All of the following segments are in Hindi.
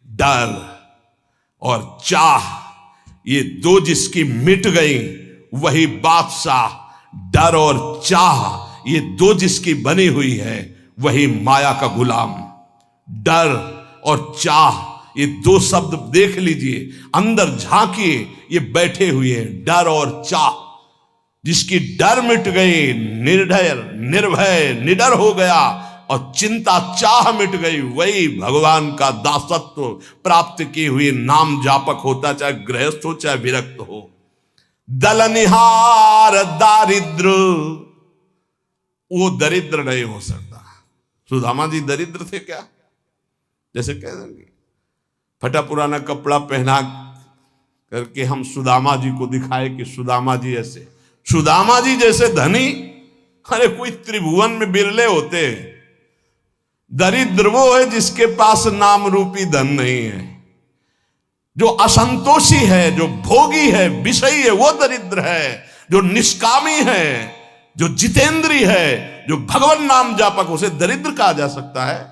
डर और चाह, ये दो जिसकी मिट गई वही बादशाह। डर और चाह ये दो जिसकी बनी हुई है वही माया का गुलाम। डर और चाह ये दो शब्द देख लीजिए, अंदर झांकिए, ये बैठे हुए हैं। डर और चाह, जिसकी डर मिट गई, निर्भय निर्भय निडर हो गया, और चिंता चाह मिट गई, वही भगवान का दासत्व प्राप्त की हुई नाम जापक होता, चाहे गृहस्थ हो चाहे विरक्त हो। दलनिहार दारिद्र, वो दरिद्र नहीं हो सकता। सुदामा जी दरिद्र थे क्या? जैसे कह देंगे फटा पुराना कपड़ा पहना करके हम सुदामा जी को दिखाए कि सुदामा जी ऐसे, सुदामा जी जैसे धनी अरे कोई त्रिभुवन में बिरले होते हैं। दरिद्र वो है जिसके पास नाम रूपी धन नहीं है, जो असंतोषी है, जो भोगी है, विषयी है, वो दरिद्र है। जो निष्कामी है, जो जितेंद्री है, जो भगवान नाम जापक, उसे दरिद्र कहा जा सकता है।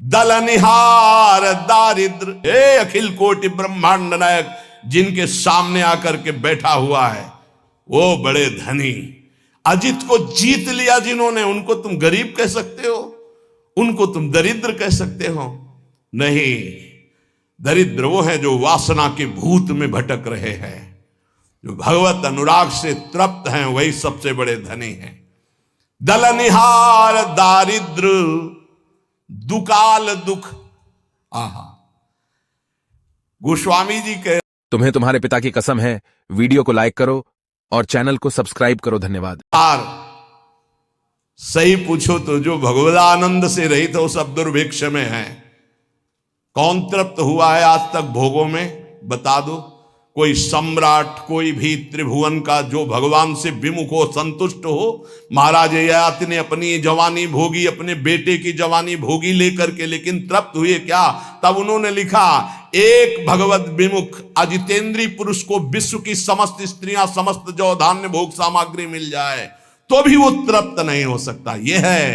दलनिहार दारिद्र, हे अखिल कोटि ब्रह्मांड नायक, जिनके सामने आकर के बैठा हुआ है वो बड़े धनी। अजित को जीत लिया जिन्होंने, उनको तुम गरीब कह सकते हो? उनको तुम दरिद्र कह सकते हो? नहीं, दरिद्र वो है जो वासना के भूत में भटक रहे हैं, जो भगवत अनुराग से तृप्त हैं, वही सबसे बड़े धनी हैं। दलनिहार दारिद्र दुकाल दुख। आहा, गोस्वामी जी कह, तुम्हें तुम्हारे पिता की कसम है, वीडियो को लाइक करो और चैनल को सब्सक्राइब करो। धन्यवाद। सही पूछो तो जो भगवदानंद से रहित हो सब दुर्भिक्ष में है। कौन तृप्त हुआ है आज तक भोगों में? बता दो। कोई सम्राट, कोई भी त्रिभुवन का जो भगवान से विमुख हो, संतुष्ट हो। महाराज ययाति ने अपनी जवानी भोगी, अपने बेटे की जवानी भोगी लेकर के, लेकिन तृप्त हुए क्या? तब उन्होंने लिखा, एक भगवत विमुख अजितेंद्री पुरुष को विश्व की समस्त स्त्रियां, समस्त जो धान्य भोग सामग्री मिल जाए तो भी वो तृप्त नहीं हो सकता। यह है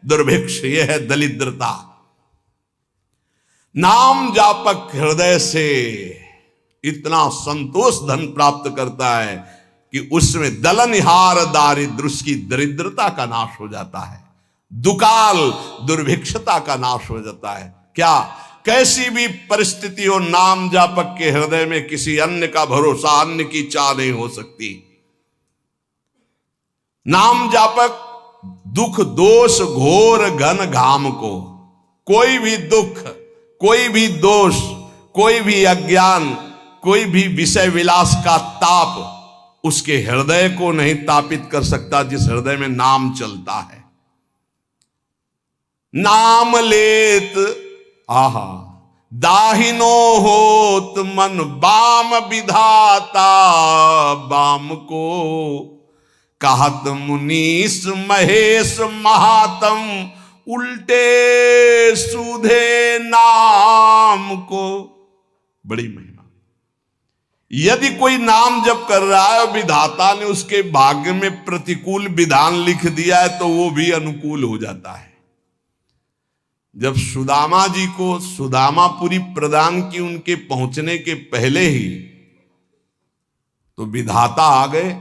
दुर्भिक्ष, यह है दरिद्रता। नाम जापक हृदय से इतना संतोष धन प्राप्त करता है कि उसमें दलनिहार दारिद्र, उसकी दरिद्रता का नाश हो जाता है। दुकाल दुर्भिक्षता का नाश हो जाता है। क्या? कैसी भी परिस्थिति हो, नाम जापक के हृदय में किसी अन्य का भरोसा, अन्य की चाह नहीं हो सकती। नाम जापक दुख दोष घोर घन घाम को, कोई भी दुख, कोई भी दोष, कोई भी अज्ञान, कोई भी विषय विलास का ताप उसके हृदय को नहीं तापित कर सकता, जिस हृदय में नाम चलता है। नाम लेत आहा दाहिनो होत मन बाम विधाता, बाम को कहत मुनीस महेश महात्म, उल्टे सूधे नाम को। बड़ी महिमा। यदि कोई नाम जप कर रहा है, विधाता ने उसके भाग्य में प्रतिकूल विधान लिख दिया है, तो वो भी अनुकूल हो जाता है। जब सुदामा जी को सुदामापुरी प्रदान की, उनके पहुंचने के पहले ही तो विधाता आ गए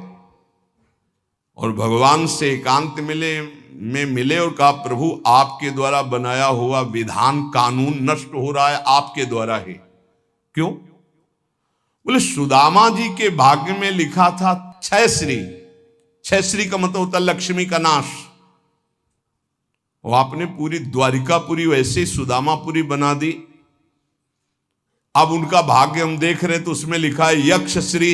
और भगवान से एकांत मिले और कहा, प्रभु आपके द्वारा बनाया हुआ विधान कानून नष्ट हो रहा है, आपके द्वारा ही। क्यों? बोले सुदामा जी के भाग्य में लिखा था छह श्री। छह श्री का मतलब होता लक्ष्मी का नाश। और आपने पूरी द्वारिकापुरी वैसे ही सुदामापुरी बना दी। अब उनका भाग्य हम देख रहे हैं तो उसमें लिखा है यक्ष श्री।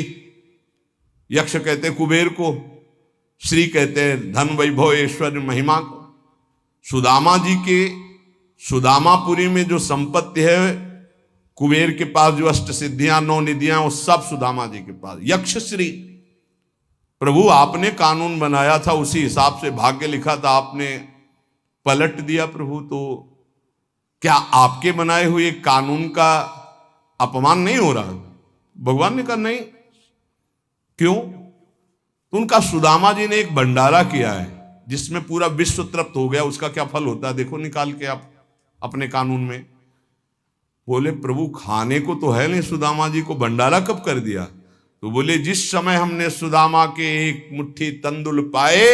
यक्ष कहते हैं कुबेर को, श्री कहते हैं धन वैभव ऐश्वर्य महिमा को। सुदामा जी के सुदामापुरी में जो संपत्ति है, कुबेर के पास जो अष्ट सिद्धियां, 9 निधियां, वो सब सुदामा जी के पास। यक्ष श्री, प्रभु आपने कानून बनाया था, उसी हिसाब से भाग्य लिखा था, आपने पलट दिया प्रभु, तो क्या आपके बनाए हुए कानून का अपमान नहीं हो रहा? भगवान ने कहा नहीं। क्यों? तो उनका सुदामा जी ने एक भंडारा किया है जिसमें पूरा विश्व तृप्त हो गया। उसका क्या फल होता है देखो निकाल के आप अपने कानून में। बोले प्रभु खाने को तो है नहीं, सुदामा जी को भंडारा कब कर दिया? तो बोले जिस समय हमने सुदामा के एक मुट्ठी तंदुल पाए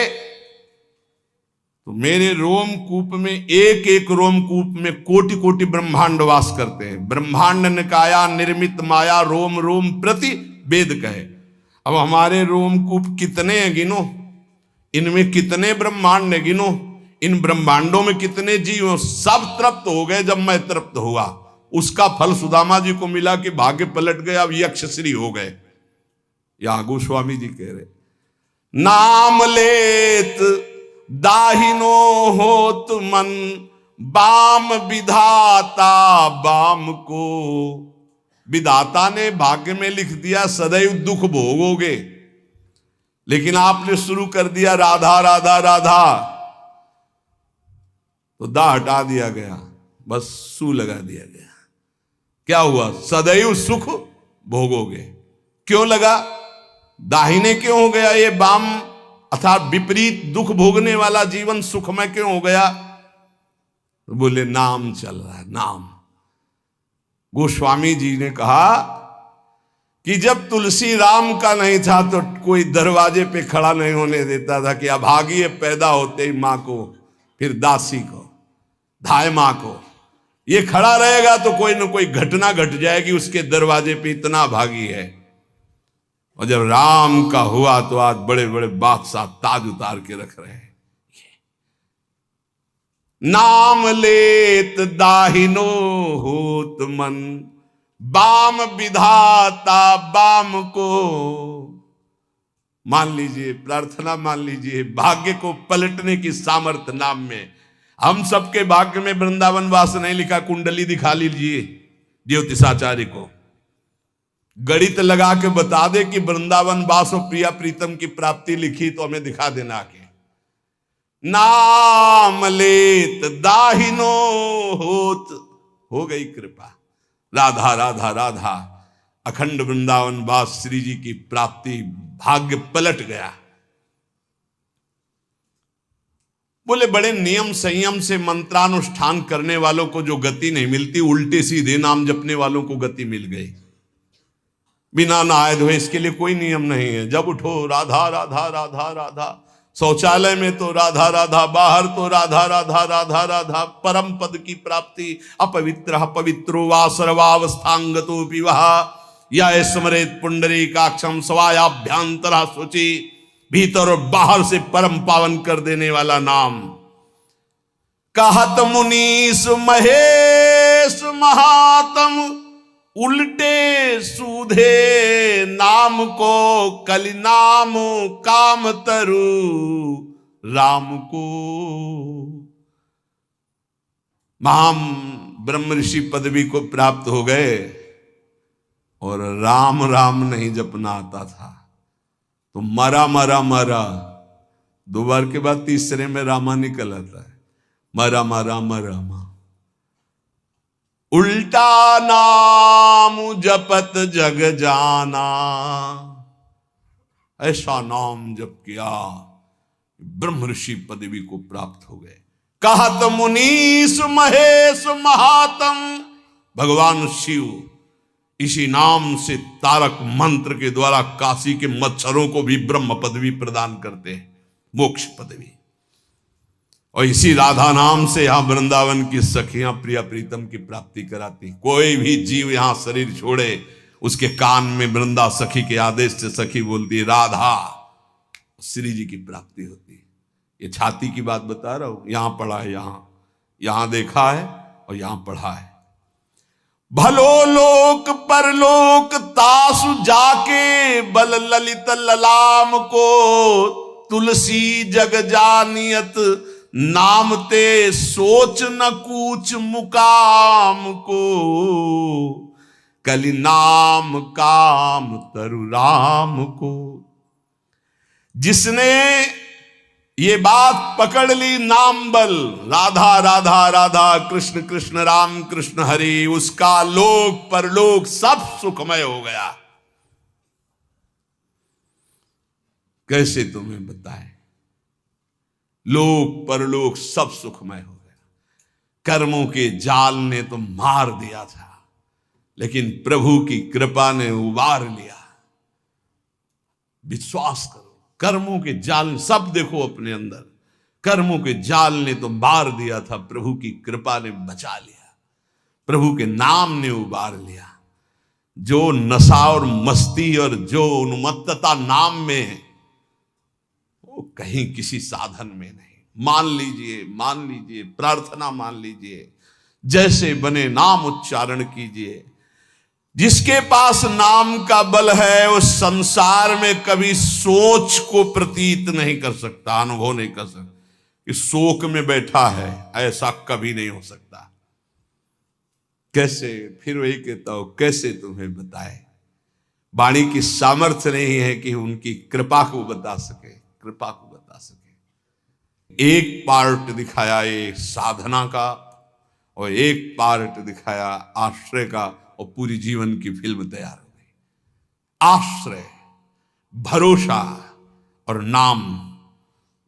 तो मेरे रोमकूप में, एक एक रोमकूप में कोटि कोटि ब्रह्मांड वास करते हैं। ब्रह्मांड निकाया निर्मित माया रोम रोम प्रति वेद कहे। अब हमारे रोमकूप कितने हैं गिनो, इनमें कितने ब्रह्मांड है गिनो, इन ब्रह्मांडों में कितने जीव, सब तृप्त हो गए। जब मैं तृप्त हुआ उसका फल सुदामा जी को मिला कि भाग्य पलट गए, अब यक्षश्री हो गए। यहां गोस्वामी जी कह रहे नाम लेत दाहिनो होत मन, बाम विधाता बाम को। विधाता ने भाग्य में लिख दिया सदैव दुख भोगोगे, लेकिन आपने शुरू कर दिया राधा राधा राधा, तो दा हटा दिया गया, बस सू लगा दिया गया। क्या हुआ? सदैव सुख भोगोगे। क्यों लगा? दाहिने क्यों हो गया ये बाम, अर्थात विपरीत दुख भोगने वाला जीवन सुखमय क्यों हो गया? तो बोले नाम चल रहा है, नाम। गोस्वामी जी ने कहा कि जब तुलसी राम का नहीं था तो कोई दरवाजे पे खड़ा नहीं होने देता था कि अभागी पैदा होते ही मां को, फिर दासी को, धाय मां को, ये खड़ा रहेगा तो कोई ना कोई घटना घट जाएगी उसके दरवाजे पे, इतना भागी है। और जब राम का हुआ तो आज बड़े बड़े बादशाह ताज उतार के रख रहे हैं। नाम लेत दाहिनो होत मन, बाम विधाता बाम को। मान लीजिए, प्रार्थना मान लीजिए, भाग्य को पलटने की सामर्थ्य नाम में। हम सबके भाग्य में वृंदावन वास नहीं लिखा, कुंडली दिखा लीजिए ज्योतिषाचार्य को, गणित लगा के बता दे कि वृंदावन वास और प्रिया प्रीतम की प्राप्ति लिखी तो हमें दिखा देना के। नाम लेत दाहिनो होत, हो गई कृपा, राधा राधा राधा, अखंड वृंदावन वास श्री जी की प्राप्ति, भाग्य पलट गया। बोले बड़े नियम संयम से मंत्रानुष्ठान करने वालों को जो गति नहीं मिलती, उल्टे सीधे नाम जपने वालों को गति मिल गई। बिना नहाए धोए इसके लिए कोई नियम नहीं है। जब उठो राधा राधा राधा राधा, शौचालय में तो राधा राधा, बाहर तो राधा राधा राधा राधा, परम पद की प्राप्ति। अपवित्र पवित्रो वा सर्वावस्थांगतो विवाह, या स्मरेत पुंडरीकाक्षम स्वायाभ्यांतरा शुचि, भीतर और बाहर से परम पावन कर देने वाला नाम। कहत मुनीस महेश महात्म, उल्टे सूधे नाम को, कलि नाम काम तरु राम को। महाम ब्रह्म ऋषि पदवी को प्राप्त हो गए और राम राम नहीं जपना आता था तो मरा मरा मरा, दो बार के बाद तीसरे में रामा निकल आता है, मरा मरा मरा मा। उल्टा नाम जपत जग जाना, ऐसा नाम जप किया ब्रह्म ऋषि पदवी को प्राप्त हो गए। कहत मुनीस महेश महात्म, भगवान शिव इसी नाम से तारक मंत्र के द्वारा काशी के मच्छरों को भी ब्रह्म पदवी प्रदान करते हैं, मोक्ष पदवी। और इसी राधा नाम से यहां वृंदावन की सखियां प्रिया प्रीतम की प्राप्ति कराती। कोई भी जीव यहां शरीर छोड़े, उसके कान में वृंदा सखी के आदेश से सखी बोलती है राधा, श्री जी की प्राप्ति होती है। ये छाती की बात बता रहा हूं, यहां पढ़ा है, यहां देखा है और यहां पढ़ा है। भलो लोक परलोक तासु जाके, बल ललित ललाम को, तुलसी जग जानियत नाम ते, सोच न कूच मुकाम को, कलि नाम काम तरु राम को। जिसने ये बात पकड़ ली, नाम बल, राधा राधा राधा, कृष्ण कृष्ण राम कृष्ण हरि, उसका लोक परलोक सब सुखमय हो गया। कैसे तुम्हें बताएं, लोक परलोक सब सुखमय हो गया। कर्मों के जाल ने तो मार दिया था, लेकिन प्रभु की कृपा ने उबार लिया। विश्वास करो, कर्मों के जाल, सब देखो अपने अंदर, कर्मों के जाल ने तो मार दिया था, प्रभु की कृपा ने बचा लिया, प्रभु के नाम ने उबार लिया। जो नशा और मस्ती और जो उन्मत्तता नाम में है, वो कहीं किसी साधन में नहीं। मान लीजिए, मान लीजिए, प्रार्थना मान लीजिए, जैसे बने नाम उच्चारण कीजिए। जिसके पास नाम का बल है उस संसार में कभी सोच को प्रतीत नहीं कर सकता, अनुभव नहीं कर सकता कि शोक में बैठा है, ऐसा कभी नहीं हो सकता। कैसे, फिर वही कहता हूं, कैसे तुम्हें बताए, वाणी की सामर्थ्य नहीं है कि उनकी कृपा को बता सके, कृपा को बता सके। एक पार्ट दिखाया ये साधना का और एक पार्ट दिखाया आश्रय का, और पूरी जीवन की फिल्म तैयार हो गई। आश्रय, भरोसा और नाम,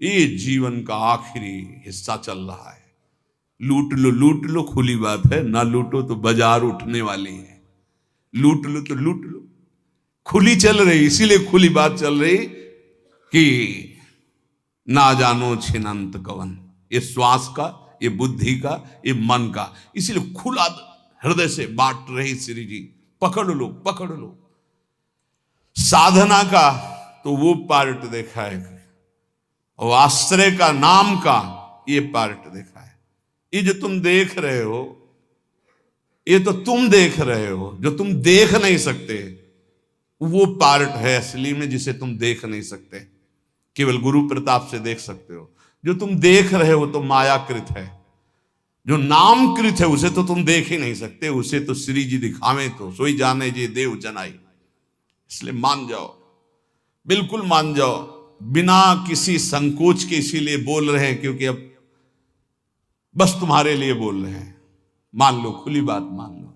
ये जीवन का आखिरी हिस्सा चल रहा है। लूट लो, लूट लो, खुली बात है, ना लूटो तो बाजार उठने वाली है। लूट लो तो लूट लो, खुली चल रही, इसीलिए खुली बात चल रही कि ना जानो छिनंत कवन, ये श्वास का, ये बुद्धि का, ये मन का, इसीलिए खुला हृदय से बांट रही श्री जी। पकड़ लो, पकड़ लो। साधना का तो वो पार्ट देखा है, और आश्रय का, नाम का, ये पार्ट देखा है। ये जो तुम देख रहे हो, ये तो तुम देख रहे हो, जो तुम देख नहीं सकते वो पार्ट है असली में, जिसे तुम देख नहीं सकते, केवल गुरु प्रताप से देख सकते हो। जो तुम देख रहे हो तो मायाकृत है, जो नामकृत है उसे तो तुम देख ही नहीं सकते, उसे तो श्री जी दिखावे तो सोई जाने जे देव जनाई। इसलिए मान जाओ, बिल्कुल मान जाओ, बिना किसी संकोच के, इसीलिए बोल रहे हैं क्योंकि अब बस तुम्हारे लिए बोल रहे हैं। मान लो, खुली बात मान लो,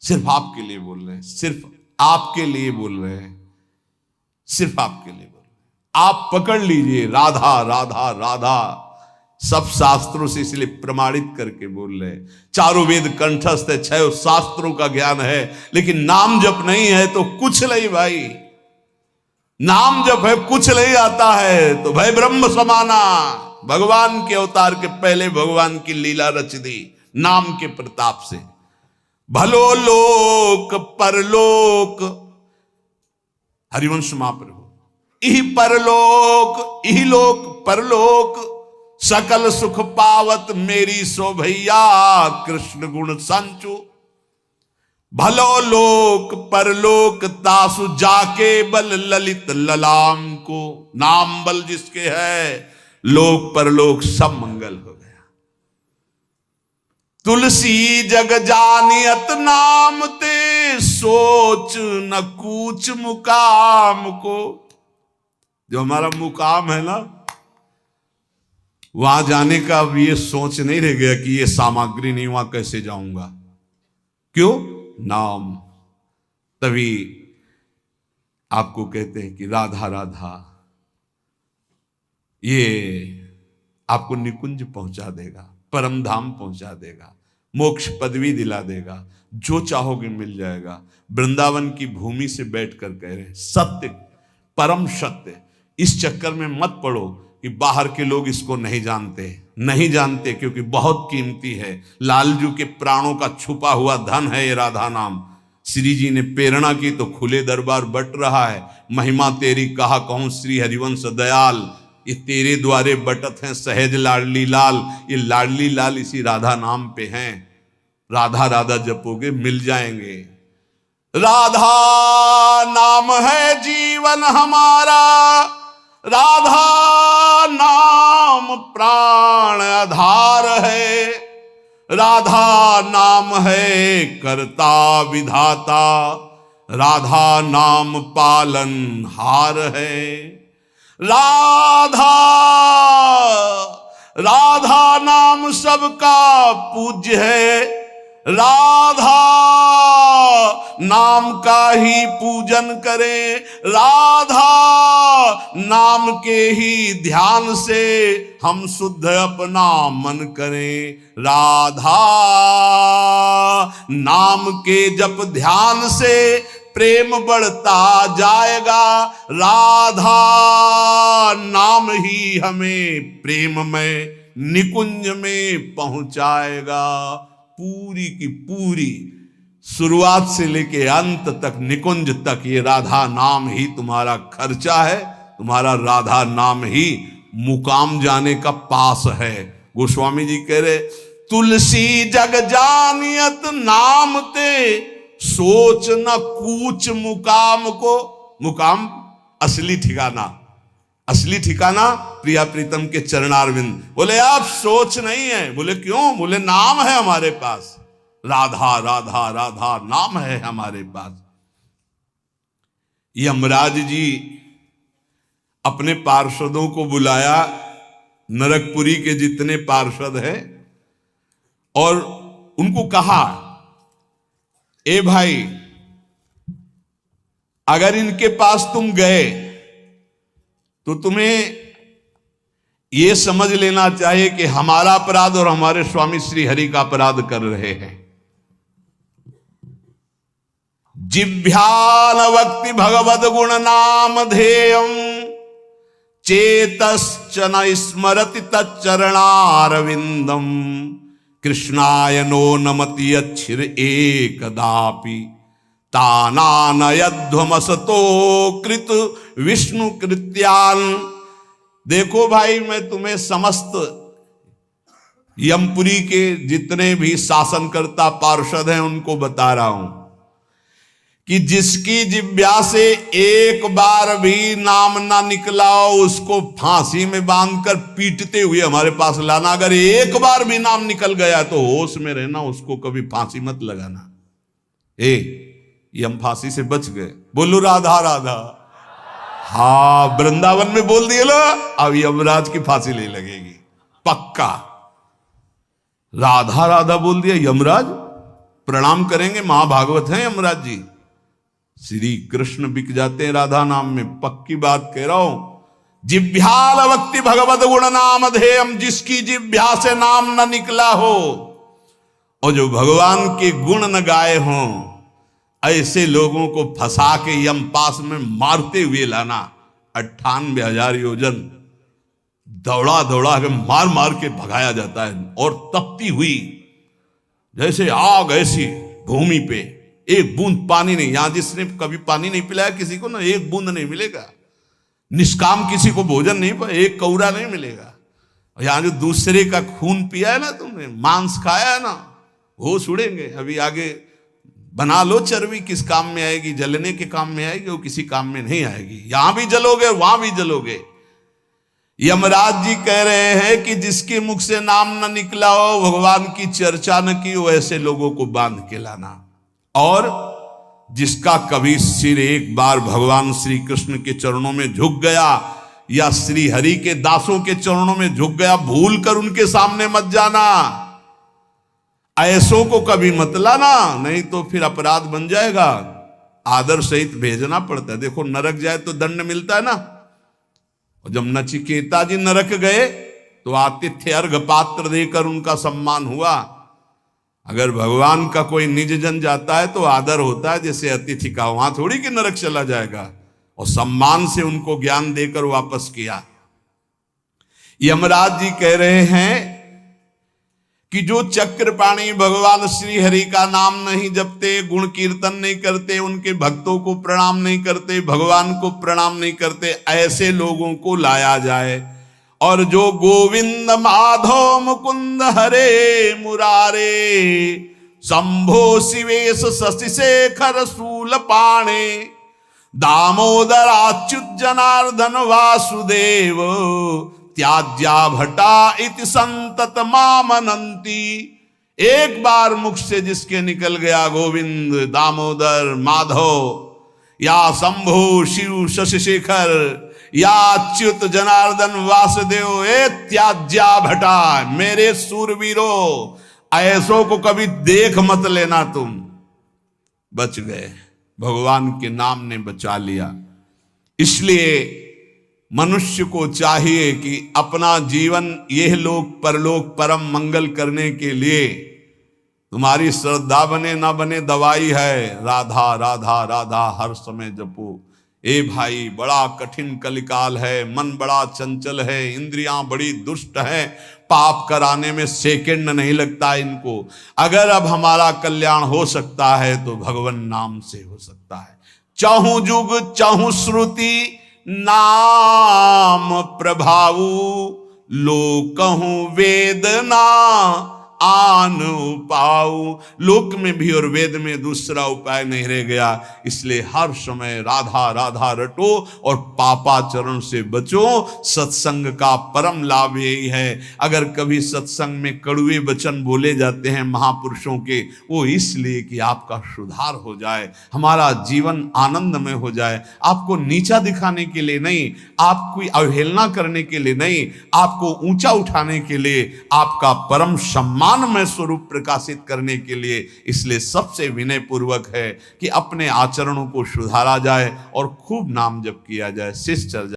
सिर्फ आपके लिए बोल रहे हैं, सिर्फ आपके लिए बोल रहे हैं, सिर्फ आपके लिए बोल रहे हैं। आप पकड़ लीजिए, राधा राधा राधा, सब शास्त्रों से इसलिए प्रमाणित करके बोल रहे हैं। चारों वेद कंठस्थ है, 6 शास्त्रों का ज्ञान है, लेकिन नाम जप नहीं है तो कुछ नहीं भाई। नाम जप है, कुछ नहीं आता है तो भाई ब्रह्म समाना। भगवान के अवतार के पहले भगवान की लीला रच दी नाम के प्रताप से। भलो लोक परलोक, हरिवंश महाप्रभु, इहि परलोक, इहि लोक परलोक, सकल सुख पावत मेरी सो भैया, कृष्ण गुण संचु। भलो लोक परलोक तासु जाके बल ललित ललाम को। नाम बल जिसके है, लोक परलोक सब मंगल हो गया। तुलसी जग जानियत नाम ते, सोच न कूच मुकाम को। जो हमारा मुकाम है ना, वहां जाने का अब ये सोच नहीं रह गया कि ये सामग्री नहीं, वहां कैसे जाऊंगा। क्यों? नाम। तभी आपको कहते हैं कि राधा राधा, ये आपको निकुंज पहुंचा देगा, परम धाम पहुंचा देगा, मोक्ष पदवी दिला देगा, जो चाहोगे मिल जाएगा। वृंदावन की भूमि से बैठकर कह रहे हैं, सत्य, परम सत्य। इस चक्कर में मत पड़ो कि बाहर के लोग इसको नहीं जानते, नहीं जानते, क्योंकि बहुत कीमती है। लालजू के प्राणों का छुपा हुआ धन है ये राधा नाम। श्री जी ने प्रेरणा की तो खुले दरबार बट रहा है। महिमा तेरी कहा कहूं श्री हरिवंश दयाल, ये तेरे द्वारे बटत हैं सहज लाडली लाल। ये लाडली लाल इसी राधा नाम पे हैं। राधा राधा जपोगे मिल जाएंगे। राधा नाम है जीवन हमारा, राधा नाम प्राण आधार है, राधा नाम है करता विधाता, राधा नाम पालन हार है। राधा राधा नाम सबका पूज्य है, राधा नाम का ही पूजन करें, राधा नाम के ही ध्यान से हम शुद्ध अपना मन करें। राधा नाम के जप ध्यान से प्रेम बढ़ता जाएगा। राधा नाम ही हमें प्रेम में निकुंज में पहुंचाएगा। पूरी की पूरी शुरुआत से लेके अंत तक, निकुंज तक, ये राधा नाम ही तुम्हारा खर्चा है, तुम्हारा राधा नाम ही मुकाम जाने का पास है। गोस्वामी जी कह रहे, तुलसी जग जानियत नाम ते सोच न कूच मुकाम को। मुकाम असली ठिकाना, असली ठिकाना प्रिया प्रीतम के चरणारविंद। बोले आप सोच नहीं है। बोले क्यों? बोले नाम है हमारे पास, राधा राधा राधा नाम है हमारे पास। यमराज जी अपने पार्षदों को बुलाया, नरकपुरी के जितने पार्षद हैं, और उनको कहा, ए भाई, अगर इनके पास तुम गए तो तुम्हें यह समझ लेना चाहिए कि हमारा अपराध और हमारे स्वामी श्री हरि का अपराध कर रहे हैं। जिभ्यान वक्ति भगवद गुण नाम ध्येयम चेतश्चन स्मरति तच्चरणारविंदम कृष्णाय नो नमति अच्छिर एकदापि तानानयध्वमसतो कृत विष्णु कृत्यान। देखो भाई, मैं तुम्हें समस्त यमपुरी के जितने भी शासनकर्ता पार्षद हैं उनको बता रहा हूं कि जिसकी जिब्या से एक बार भी नाम ना निकला हो उसको फांसी में बांधकर पीटते हुए हमारे पास लाना। अगर एक बार भी नाम निकल गया तो होश में रहना, उसको कभी फांसी मत लगाना। ये हम फांसी से बच गए। बोलो राधा राधा। हाँ, वृंदावन में बोल दिए लो, अब यमराज की फांसी नहीं लगेगी पक्का। राधा राधा बोल दिया, यमराज प्रणाम करेंगे। महाभागवत है यमराज जी, श्री कृष्ण बिक जाते हैं राधा नाम में, पक्की बात कह रहा हूं। जिभ्याल वक्ति भगवत गुण नाम ध्येयम, जिसकी जिभ्या से नाम न निकला हो और जो भगवान के गुण न गाए हों, ऐसे लोगों को फंसा के यम पास में मारते हुए लाना। 98,000 योजन दौड़ा दौड़ा के मार मार के भगाया जाता है, और तपती हुई जैसे आग ऐसी भूमि पे एक बूंद पानी नहीं। यहां जिसने कभी पानी नहीं पिलाया किसी को ना, एक बूंद नहीं मिलेगा। निष्काम किसी को भोजन नहीं, पर एक कौरा नहीं मिलेगा। यहां जो दूसरे का खून पिया है ना, तुमने मांस खाया है ना, वो छुड़ेंगे। अभी आगे बना लो चर्बी, किस काम में आएगी? जलने के काम में आएगी, वो किसी काम में नहीं आएगी। यहां भी जलोगे वहां भी जलोगे। यमराज जी कह रहे हैं कि जिसके मुख से नाम न निकला हो, भगवान की चर्चा न की हो, ऐसे लोगों को बांध के लाना। और जिसका कभी सिर एक बार भगवान श्री कृष्ण के चरणों में झुक गया या श्री हरि के दासों के चरणों में झुक गया, भूल कर उनके सामने मत जाना। ऐसों को कभी मत लाना, नहीं तो फिर अपराध बन जाएगा। आदर सहित भेजना पड़ता है। देखो, नरक जाए तो दंड मिलता है ना। और जब नचिकेता जी नरक गए तो आतिथ्य अर्घ पात्र देकर उनका सम्मान हुआ। अगर भगवान का कोई निज जन जाता है तो आदर होता है जैसे अतिथि का, वहां थोड़ी कि नरक चला जाएगा। और सम्मान से उनको ज्ञान देकर वापस किया। यमराज जी कह रहे हैं कि जो चक्रपाणी भगवान श्री हरि का नाम नहीं जपते, गुण कीर्तन नहीं करते, उनके भक्तों को प्रणाम नहीं करते, भगवान को प्रणाम नहीं करते, ऐसे लोगों को लाया जाए। और जो गोविंद माधव मुकुंद हरे मुरारे शंभो शिवेश शशि शेखर शूल पाणे दामोदर अच्युत जनार्दन वासुदेव त्याज्या भटा इति संतत मामनंती। एक बार मुख से जिसके निकल गया गोविंद, दामोदर, माधव या शंभु शिव शशि शेखर या अच्युत जनार्दन वासुदेव, ए त्याज्या भटा, मेरे सूरवीरों, ऐसों को कभी देख मत लेना। तुम बच गए, भगवान के नाम ने बचा लिया। इसलिए मनुष्य को चाहिए कि अपना जीवन यह लोक परलोक परम मंगल करने के लिए तुम्हारी श्रद्धा बने ना बने दवाई है, राधा राधा राधा हर समय जपो। ए भाई, बड़ा कठिन कलिकाल है, मन बड़ा चंचल है, इंद्रियां बड़ी दुष्ट हैं, पाप कराने में सेकंड नहीं लगता इनको। अगर अब हमारा कल्याण हो सकता है तो भगवान नाम से हो सकता है। चाहूं जुग चाहूं श्रुति नाम प्रभाऊ, लोक कहूं वेदना आन उपाऊ। लोक में भी और वेद में दूसरा उपाय नहीं रह गया। इसलिए हर समय राधा राधा रटो और पापाचरण से बचो। सत्संग का परम लाभ यही है। अगर कभी सत्संग में कड़वे वचन बोले जाते हैं महापुरुषों के, वो इसलिए कि आपका सुधार हो जाए, हमारा जीवन आनंदमय हो जाए। आपको नीचा दिखाने के लिए नहीं, आपकी अवहेलना करने के लिए नहीं, आपको ऊंचा उठाने के लिए, आपका परम सम्मान में स्वरूप प्रकाशित करने के लिए। इसलिए सबसे विनय पूर्वक है कि अपने आचरणों को सुधारा जाए और खूब नाम जप किया जाए। शिष्ट चल जाए।